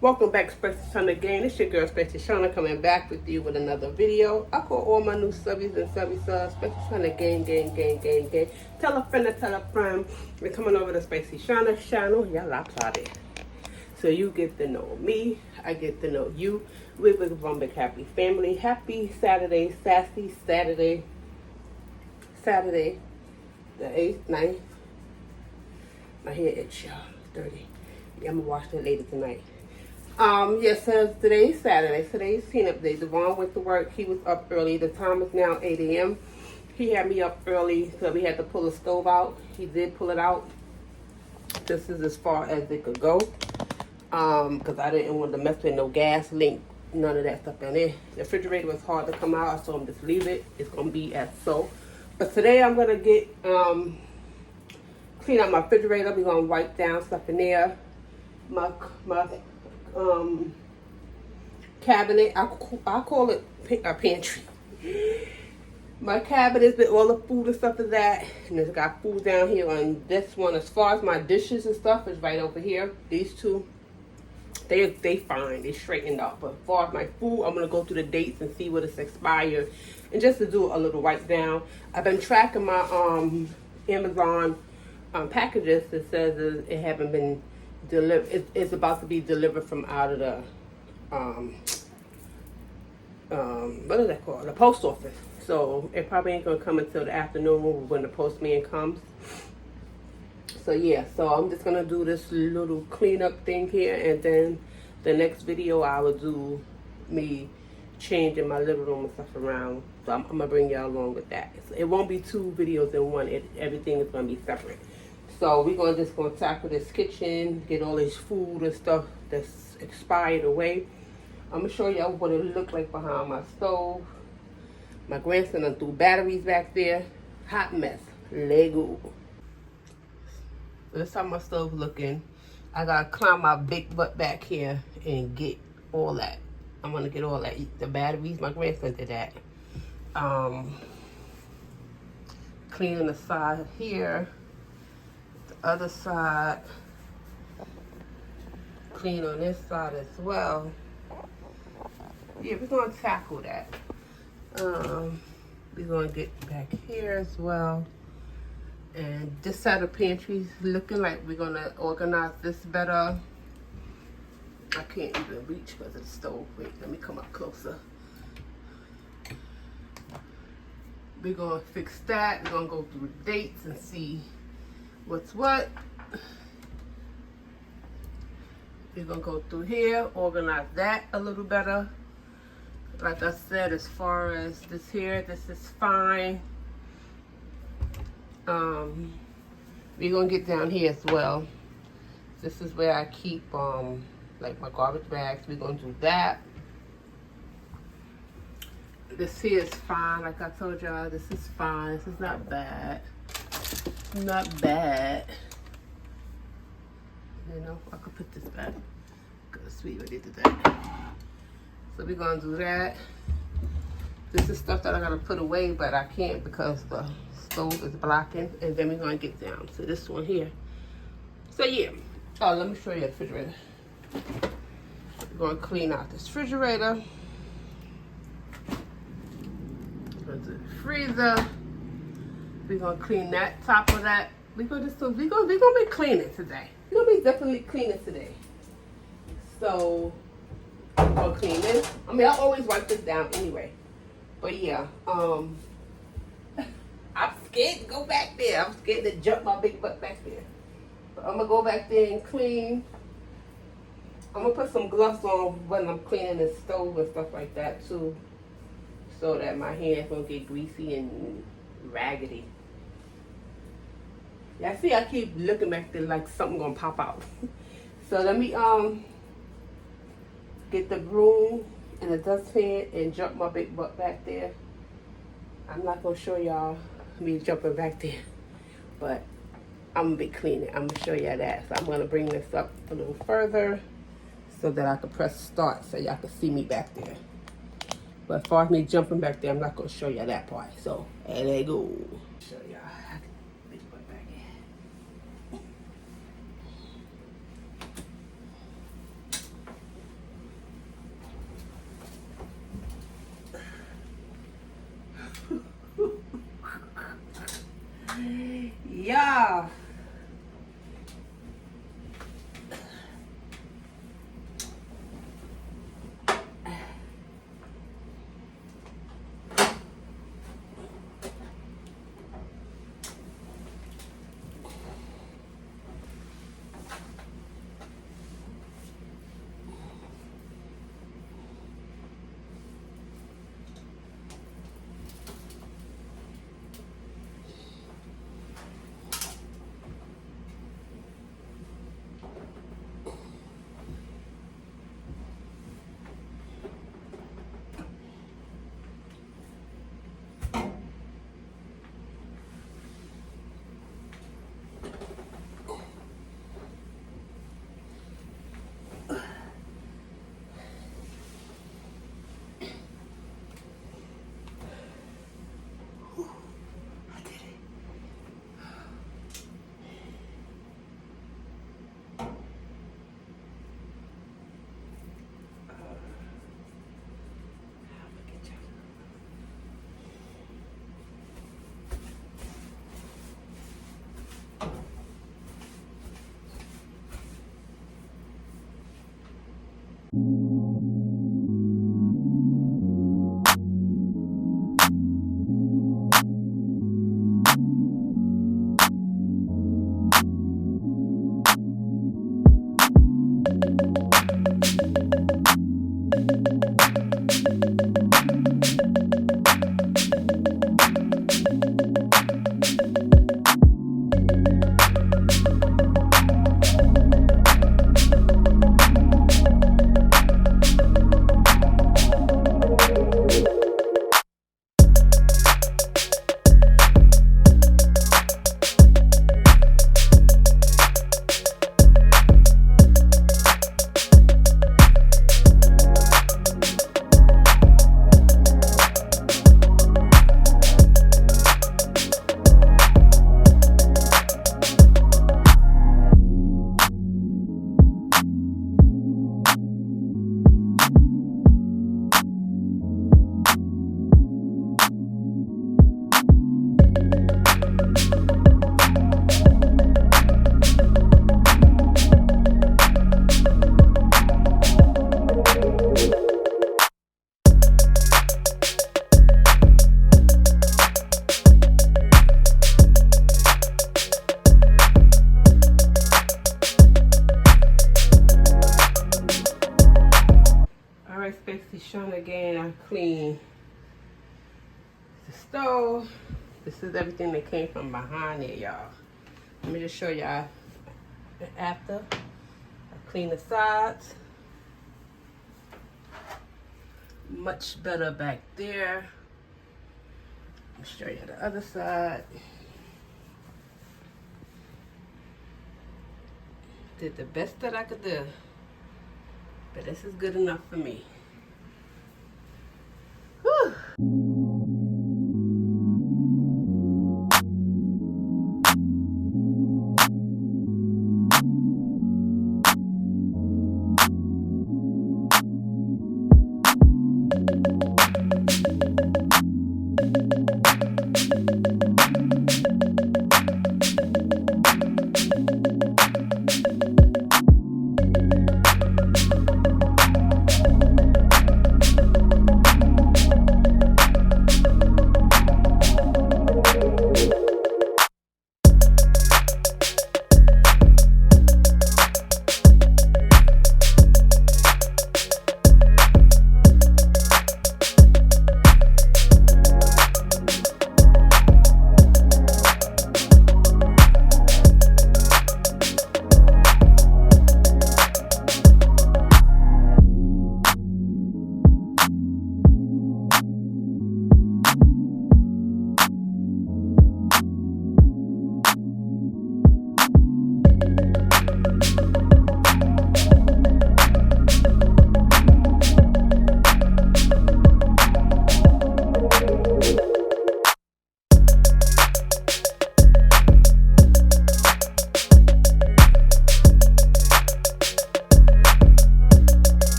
Welcome back, Special Shauna again. It's your girl, Special Shauna, coming back with you with another video. I call all my new subbies and subbies, Special Shauna gang. Tell a friend to tell a friend. We're coming over to Spicy Shauna channel. Y'all applauded. So you get to know me, I get to know you. We're one big happy family. Happy Saturday, sassy Saturday, the 8th, 9th. My hair itch, y'all, dirty. Yeah, I'm gonna wash that later tonight. Yes, so today's Saturday. Today's cleanup day. Devon went to work. He was up early. The time is now 8 a.m. He had me up early, so we had to pull the stove out. He did pull it out. This is as far as it could go. Because I didn't want to mess with no gas link, none of that stuff in there. The refrigerator was hard to come out, so I'm just leave it. It's gonna be as so. But today I'm gonna get clean out my refrigerator. We're gonna wipe down stuff in there. My cabinet, I call it a pantry. My cabinet with all the food and stuff of that, and it's got food down here on this one. As far as my dishes and stuff is right over here. These two, they fine, they straightened up. But as far as my food, I'm gonna go through the dates and see what it's expired, and just to do a little wipe down. I've been tracking my Amazon packages. It says it haven't been delivered. It's about to be delivered from out of the what is that called? The post office. So it probably ain't gonna come until the afternoon when the postman comes. So yeah, so I'm just gonna do this little cleanup thing here, and then the next video I will do me changing my living room and stuff around. So I'm gonna bring y'all along with that. It won't be two videos in one. Everything is gonna be separate. So we're gonna tackle this kitchen, get all this food and stuff that's expired away. I'm gonna show y'all what it looked like behind my stove. My grandson done threw batteries back there. Hot mess. Lego. So this is how my stove looking. I gotta climb my big butt back here and get all that. I'm gonna get all that. The batteries, my grandson did that. Cleaning the side here. The other side. Clean on this side as well. Yeah, we're gonna tackle that. We're gonna get back here as well. And this side of the pantry is looking like we're gonna organize this better. I can't even reach because of the stove. Wait, let me come up closer. We're gonna fix that. We're gonna go through dates and see what's what. We're gonna go through here, organize that a little better. Like I said, as far as this here, this is fine. We're gonna get down here as well. This is where I keep like my garbage bags. We're gonna do that. This here is fine. Like I told y'all, this is fine. This is not bad. Not bad. You know, I could put this back because we already did that. So we're gonna do that. This is stuff that I gotta put away, but I can't because the stove is blocking. And then we're gonna get down to this one here. So yeah. Oh, let me show you the refrigerator. We're gonna clean out this refrigerator. We're gonna do the freezer. We're gonna clean that top of that. We're gonna be cleaning today. We're gonna be definitely cleaning today. So I'm gonna clean this. I mean, I always wipe this down anyway. But yeah, I'm scared to go back there. I'm scared to jump my big butt back there. But I'm gonna go back there and clean. I'm gonna put some gloves on when I'm cleaning the stove and stuff like that too, so that my hands won't get greasy and raggedy. Yeah, see, I keep looking back there like something gonna pop out. So let me get the broom and a dustpan and jump my big butt back there. I'm not gonna show y'all me jumping back there, but I'm gonna be cleaning. I'm gonna show y'all that. So I'm gonna bring this up a little further so that I can press start so y'all can see me back there. But as far as me jumping back there, I'm not gonna show y'all that part. So there they go. Show y'all how to big butt back in. Ah. Basically showing again, I clean the stove. This is everything that came from behind it, y'all. Let me just show y'all after. I clean the sides. Much better back there. I'll show you the other side. Did the best that I could do. But this is good enough for me. Whew.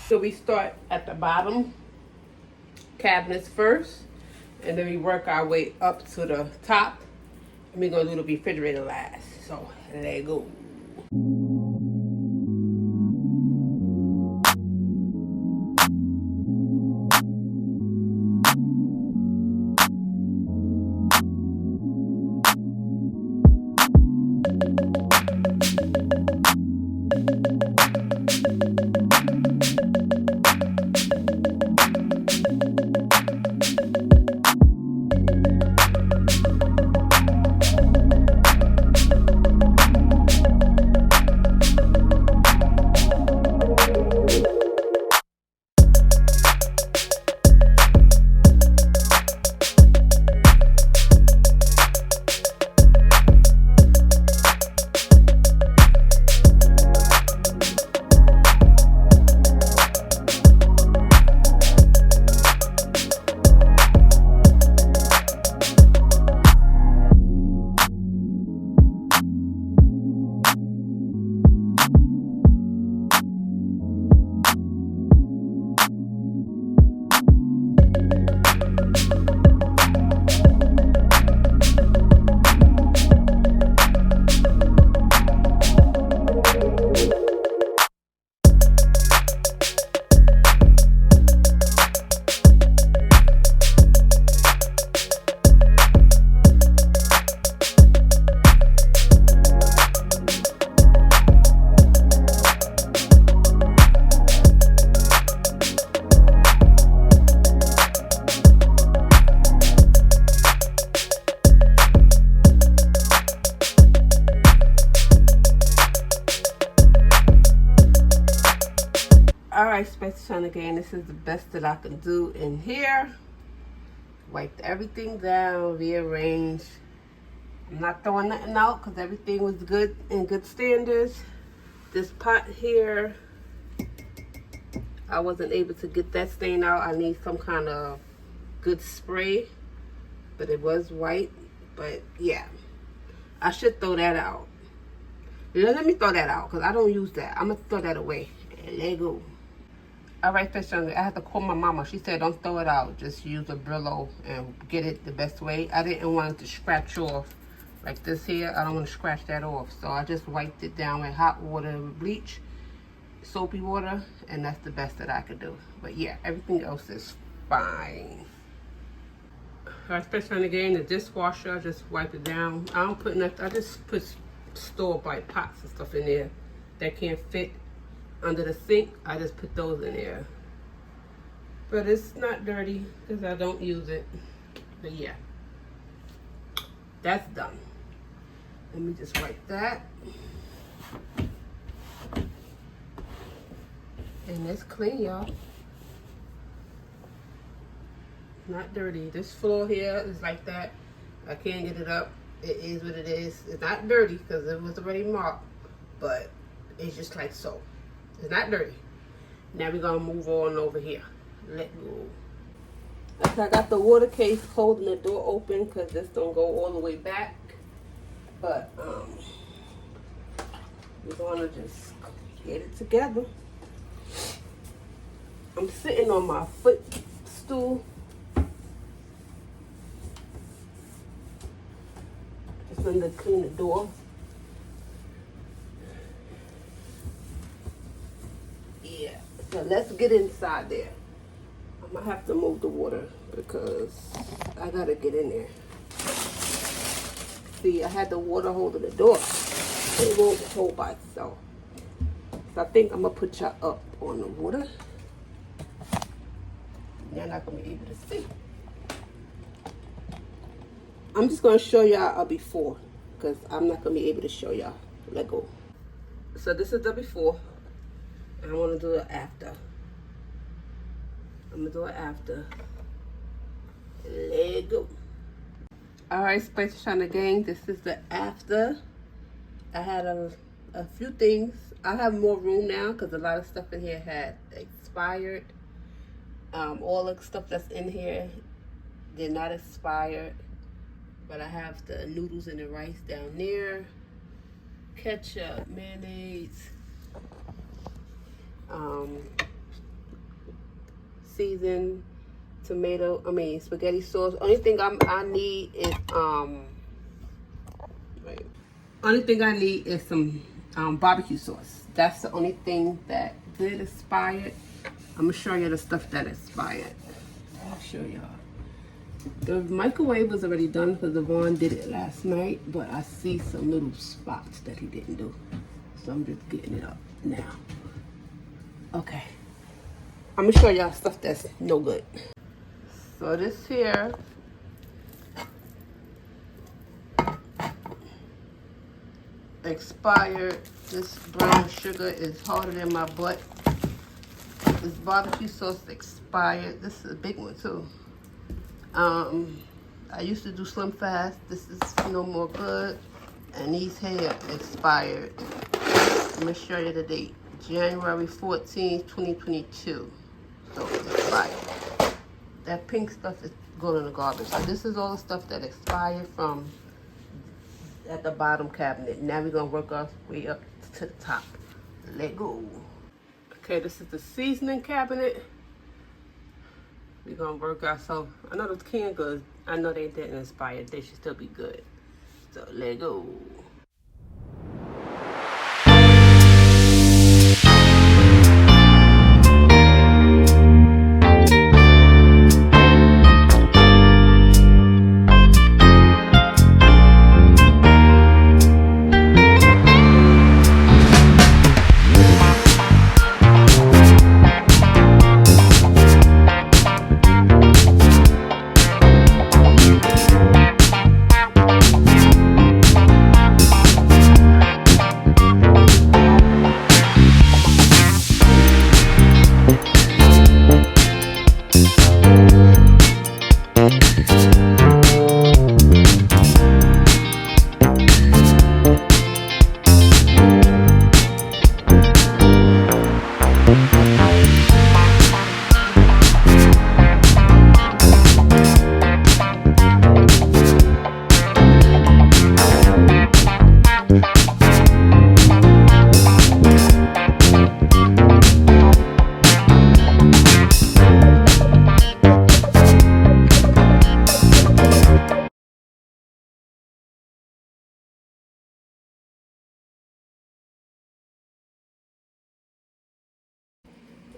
So we start at the bottom cabinets first, and then we work our way up to the top. And we're gonna do the refrigerator last. So let go. Alright, Space China Gang, this is the best that I can do in here. Wiped everything down, rearranged. I'm not throwing nothing out because everything was good in good standards. This pot here, I wasn't able to get that stain out. I need some kind of good spray, but it was white. But yeah, I should throw that out. Let me throw that out because I don't use that. I'm going to throw that away and let go. Alright, Fish Young, I had to call my mama. She said don't throw it out. Just use a Brillo and get it the best way. I didn't want it to scratch off like this here. I don't want to scratch that off. So I just wiped it down with hot water with bleach, soapy water, and that's the best that I could do. But yeah, everything else is fine. Alright, Fish Young, again, the dishwasher, I just wipe it down. I don't put nothing. I just put store-bought pots and stuff in there that can't fit under the sink. I just put those in there, but it's not dirty because I don't use it. But yeah, that's done. Let me just wipe that, and it's clean, y'all. Not dirty. This floor here is like that. I can't get it up. It is what it is. It's not dirty because it was already marked, but it's just like so. It's not dirty. Now we're gonna move on over here. Let go. Okay, I got the water case holding the door open because this don't go all the way back. But we're gonna just get it together. I'm sitting on my footstool. Just going to clean the door. Yeah, so let's get inside there. I'm gonna have to move the water because I gotta get in there. See, I had the water holding the door. It won't hold by itself. So I think I'm gonna put y'all up on the water. You're not gonna be able to see. I'm just gonna show y'all a before because I'm not gonna be able to show y'all. Let go. So this is the before. I want to do it after. I'm gonna do it after. Let go. Alright, Space China Gang, this is the after. I had a few things. I have more room now because a lot of stuff in here had expired. All the stuff that's in here did not expired. But I have the noodles and the rice down there. Ketchup, mayonnaise. seasoned spaghetti sauce. Only thing I need is only thing I need is some barbecue sauce. That's the only thing that did expired. I'm gonna show you the stuff that expired. I'll show y'all. The microwave was already done because Devon did it last night, but I see some little spots that he didn't do. So I'm just getting it up now. Okay. I'm gonna show y'all stuff that's no good. So this here expired. This brown sugar is harder than my butt. This barbecue sauce expired. This is a big one too. I used to do Slim Fast. This is no more good. And these here expired. I'm gonna show you the date. January 14th, 2022. So it's expired. That pink stuff is going in the garbage. So this is all the stuff that expired from at the bottom cabinet. Now we're gonna work our way up to the top. Let go. Okay, this is the seasoning cabinet. We're gonna work ourselves. I know those canned goods, I know they didn't expire. They should still be good. So let go.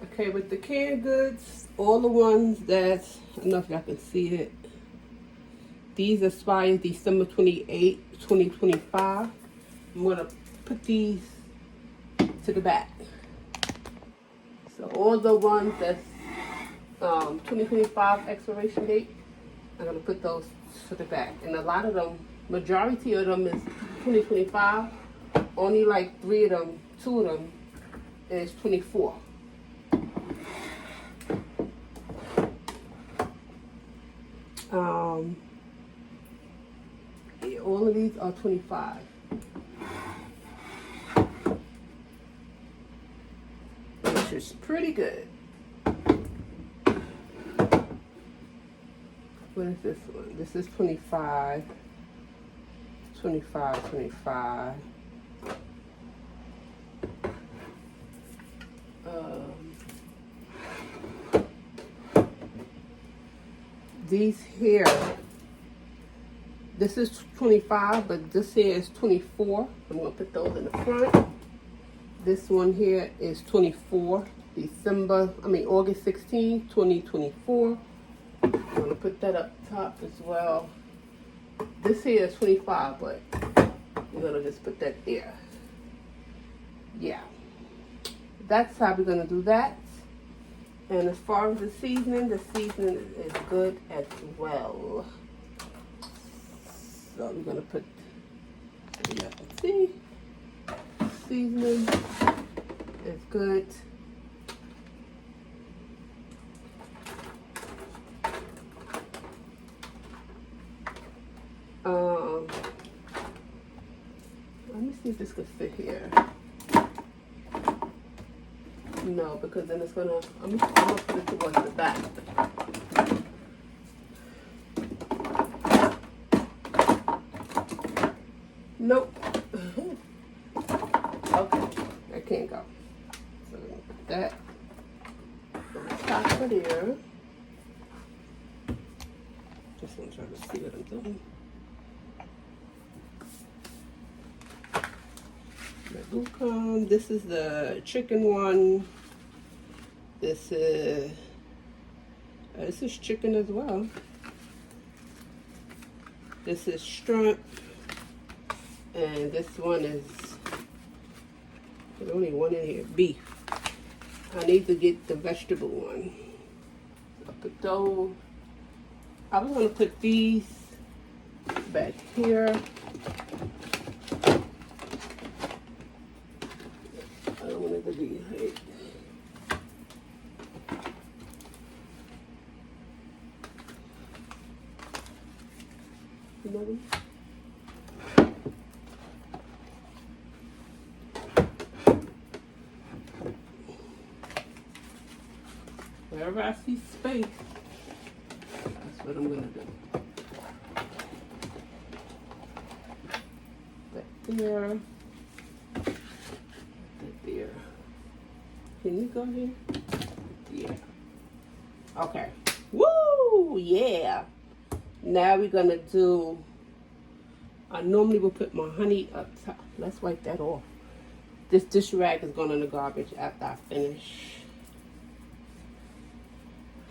Okay, with the canned goods, all the ones that, I don't know if y'all can see it. These expire December 28, 2025. I'm gonna put these to the back. So all the ones that's 2025 expiration date, I'm gonna put those to the back. And a lot of them, majority of them is 2025. Only like 3 of them, 2 of them is 24. Yeah, all of these are 25. Which is pretty good. What is this one? This is 25. 25, 25. These here, this is 25, but this here is 24. I'm gonna put those in the front. This one here is 24, August 16, 2024. I'm gonna put that up top as well. This here is 25, but we're gonna just put that there. Yeah, that's how we're gonna do that. And as far as the seasoning is good as well. So we're gonna put, so you can see, seasoning is good. Let me see if this could fit here. No, because then it's gonna, I'm gonna put it towards the back. Nope. Okay, that can't go. So we're gonna put that. top of there. Just want to try to see what I'm doing. This is the chicken one. This is chicken as well. This is shrimp, and this one is, there's only one in here, beef. I need to get the vegetable one. I'll put those. I was gonna put these back here. I don't want it to be hate. Wherever I see space, that's what I'm gonna do. That there. That there. Can you go here? Yeah. Okay. Woo! Yeah. Now we're gonna do, I normally will put my honey up top. Let's wipe that off. This dish rag is going in the garbage after I finish.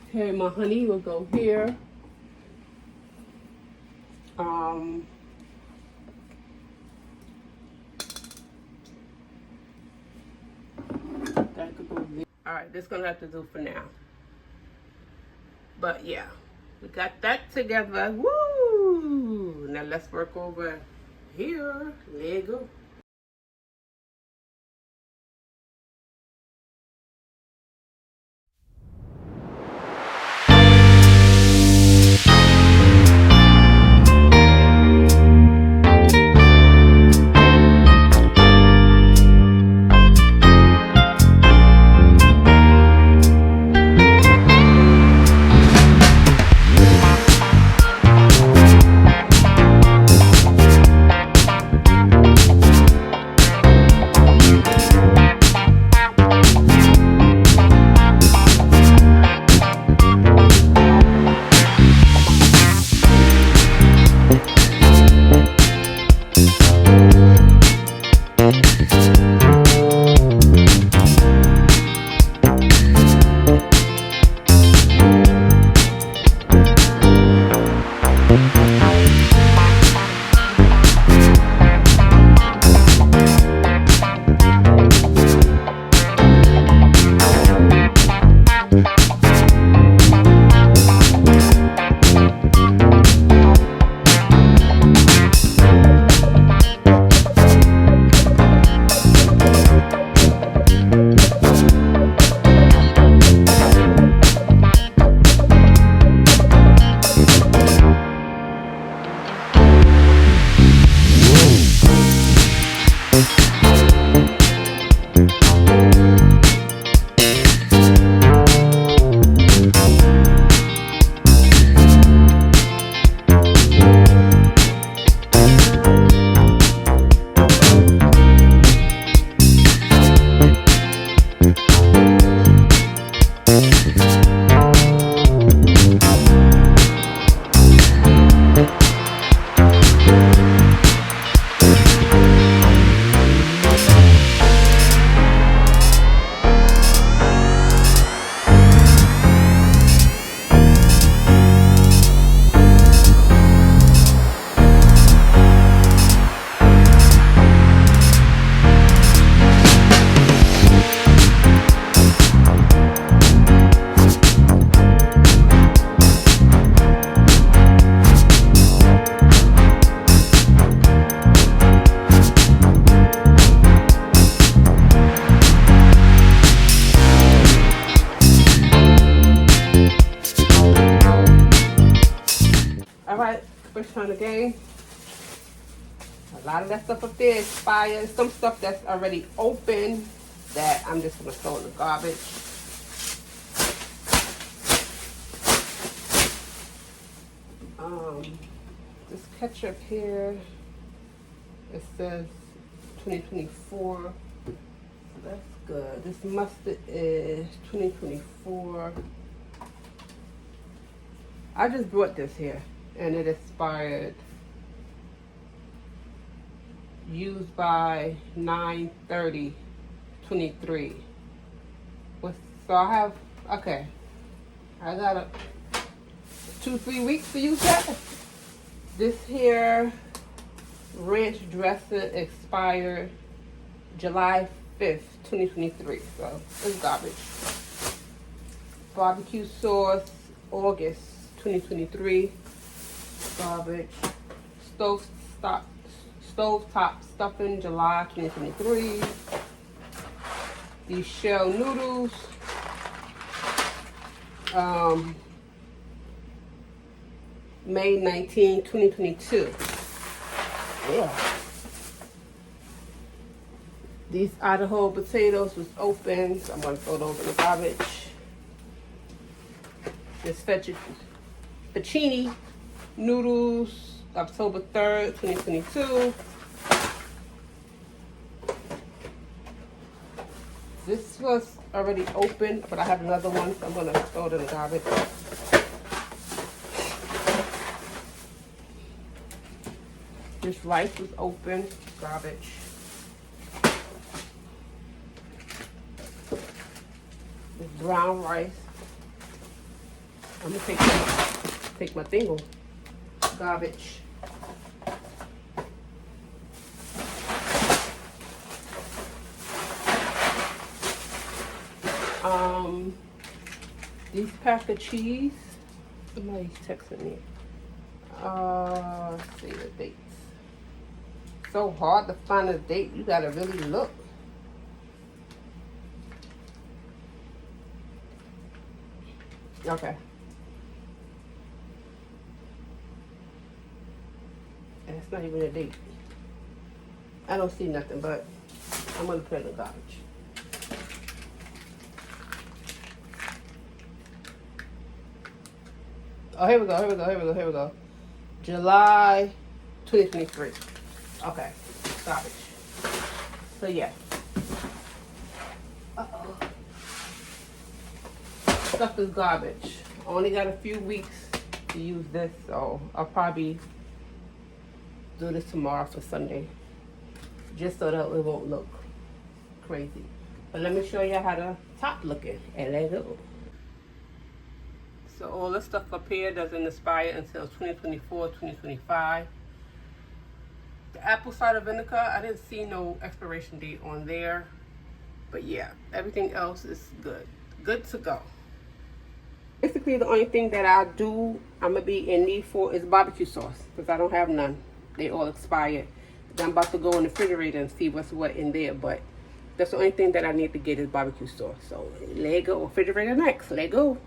Okay, my honey will go here. That could go there. Alright, this is gonna have to do for now. But yeah, we got that together. Woo! Now let's work over here. There you go. First time again. A lot of that stuff up there is expired. Some stuff that's already open that I'm just gonna throw in the garbage. This ketchup here, it says 2024. So that's good. This mustard is 2024. I just brought this here and it expired. Used by 9/30/23. So I have, okay, I got 2-3 weeks to use that. This here ranch dressing expired July 5th, 2023. So it's garbage. Barbecue sauce, August 2023. Garbage. Stovetop stuffing, July 2023. These shell noodles. May 19, 2022. Yeah. These Idaho potatoes was open, so I'm gonna throw those in the garbage. This fettuccine noodles, October 3rd, 2022. This was already open, but I have another one, so I'm gonna throw it in the garbage. This rice was open, garbage. This brown rice. I'm gonna take my thing off. Garbage. These pack of cheese. Somebody's texting me. Let's see the dates. So hard to find a date. You gotta really look. Okay. And it's not even a date. I don't see nothing, but I'm gonna put it in the garbage. Oh, here we go. July 2023. Okay, garbage. So yeah. Stuff is garbage. I only got a few weeks to use this, so I'll probably do this tomorrow for Sunday. Just so that it won't look crazy. But let me show you how the top looking, and let go. So all this stuff up here doesn't expire until 2024, 2025. The apple cider vinegar, I didn't see no expiration date on there. But yeah, everything else is good. Good to go. Basically, the only thing that I'm gonna be in need for is barbecue sauce, because I don't have none. They all expired. I'm about to go in the refrigerator and see what's what in there, but that's the only thing that I need to get is barbecue sauce. So let go. Refrigerator next. Let go.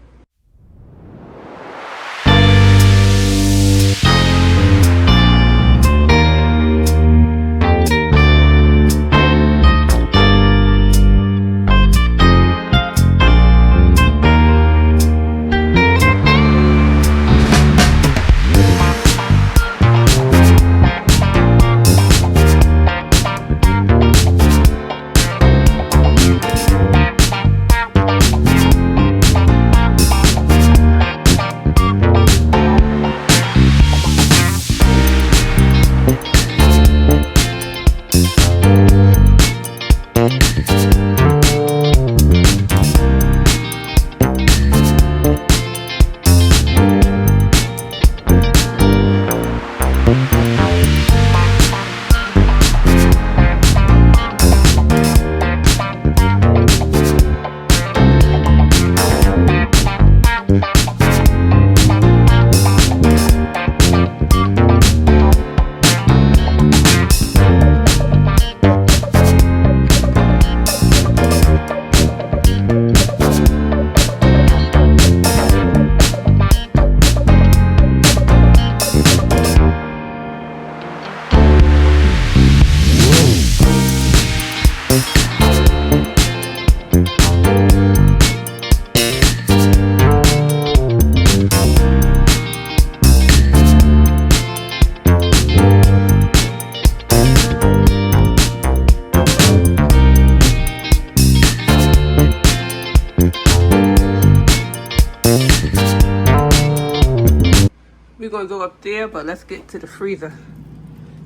gonna go up there, but let's get to the freezer.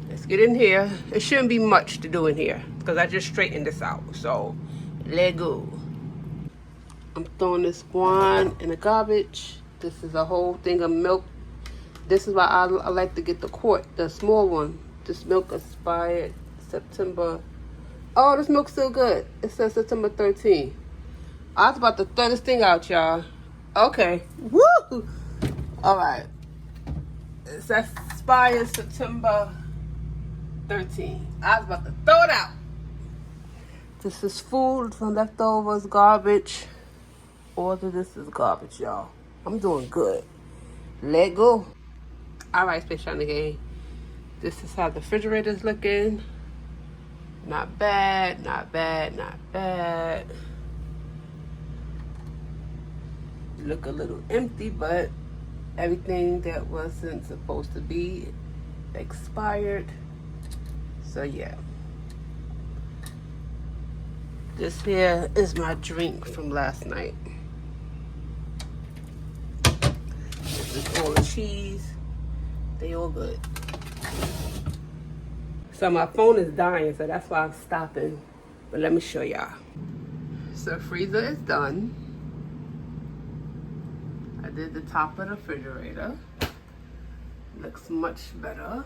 Let's get in here. It shouldn't be much to do in here because I just straightened this out. So, let go. I'm throwing this one in the garbage. This is a whole thing of milk. This is why I like to get the quart, the small one. This milk expired September. Oh, this milk's still good. It says September 13th. I was about to throw this thing out, y'all. Okay. Woo! All right. It says expired September 13th. I was about to throw it out. This is food from leftovers, garbage. All of this is garbage, y'all. I'm doing good. Let go. All right, Space Shiny Gang. This is how the refrigerator's looking. Not bad, not bad, not bad. Look a little empty, but everything that wasn't supposed to be expired. So yeah. This here is my drink from last night. This is all the cheese. They all good. So my phone is dying, so that's why I'm stopping. But let me show y'all. So freezer is done. I did the top of the refrigerator. Looks much better.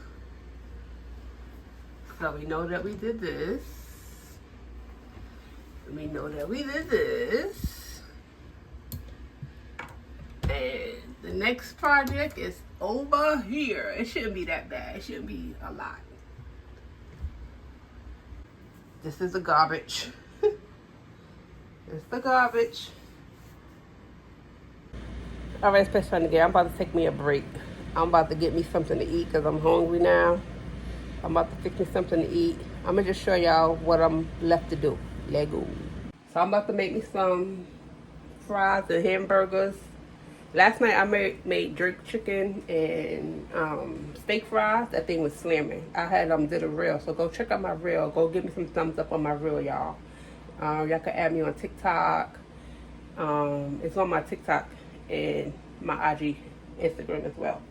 So we know that we did this. We know that we did this. And the next project is over here. It shouldn't be that bad. It shouldn't be a lot. This is the garbage. It's the garbage. All right, Space Shiny Gang, I'm about to take me a break. I'm about to get me something to eat because I'm hungry now. I'm about to fix me something to eat. I'm going to just show y'all what I'm left to do. Let go. So I'm about to make me some fries and hamburgers. Last night I made jerk chicken and steak fries. That thing was slamming. I had did a reel, so go check out my reel. Go give me some thumbs up on my reel, y'all. Y'all can add me on TikTok. It's on my TikTok and my IG, Instagram as well.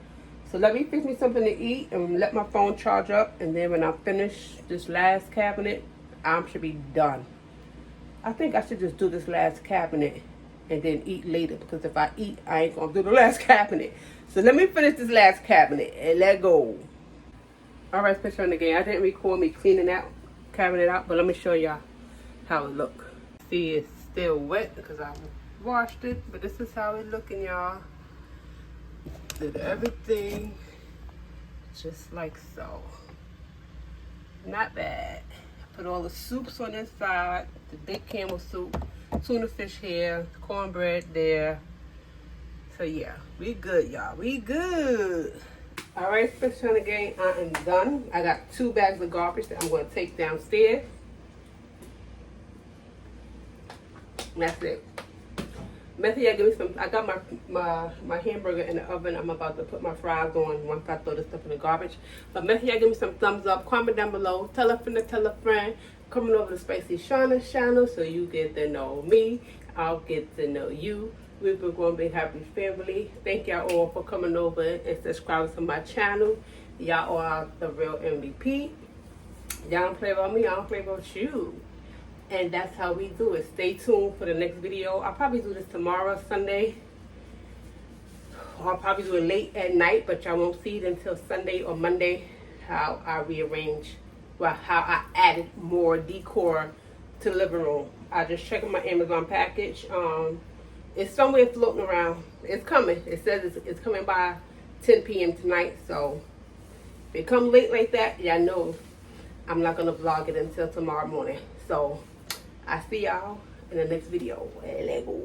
So let me fix me something to eat and let my phone charge up. And then when I finish this last cabinet, I should be done. I think I should just do this last cabinet and then eat later, because if I eat, I ain't gonna do the last cabinet. So let me finish this last cabinet and let go. All right, Space Shiny Gang, I didn't record me cleaning that cabinet out, but let me show y'all how it look. See, it's still wet because I washed it, but this is how it looking, y'all. Did everything just like so. Not bad. Put all the soups on this side, the big camel soup, tuna fish here, cornbread there. So yeah, we good, y'all. We good. All right, Space Shiny Gang, I am done. I got 2 bags of garbage that I'm going to take downstairs. And that's it. Method, give me some. I got my hamburger in the oven. I'm about to put my fries on once I throw this stuff in the garbage. But Method, give me some thumbs up. Comment down below. Tell a friend to tell a friend. Coming over to Spicy Shauna's channel so you get to know me. I'll get to know you. We've been going to be happy family. Thank y'all all for coming over and subscribing to my channel. Y'all are the real MVP. Y'all don't play about me. I don't play about you. And that's how we do it. Stay tuned for the next video. I'll probably do this tomorrow, Sunday. Or I'll probably do it late at night, but y'all won't see it until Sunday or Monday. How I rearrange, well, how I added more decor to the living room. I just checked my Amazon package. It's somewhere floating around. It's coming. It says it's coming by 10 p.m. tonight. So if it comes late like that, y'all know I'm not gonna vlog it until tomorrow morning. So I see y'all in the next video. Let go.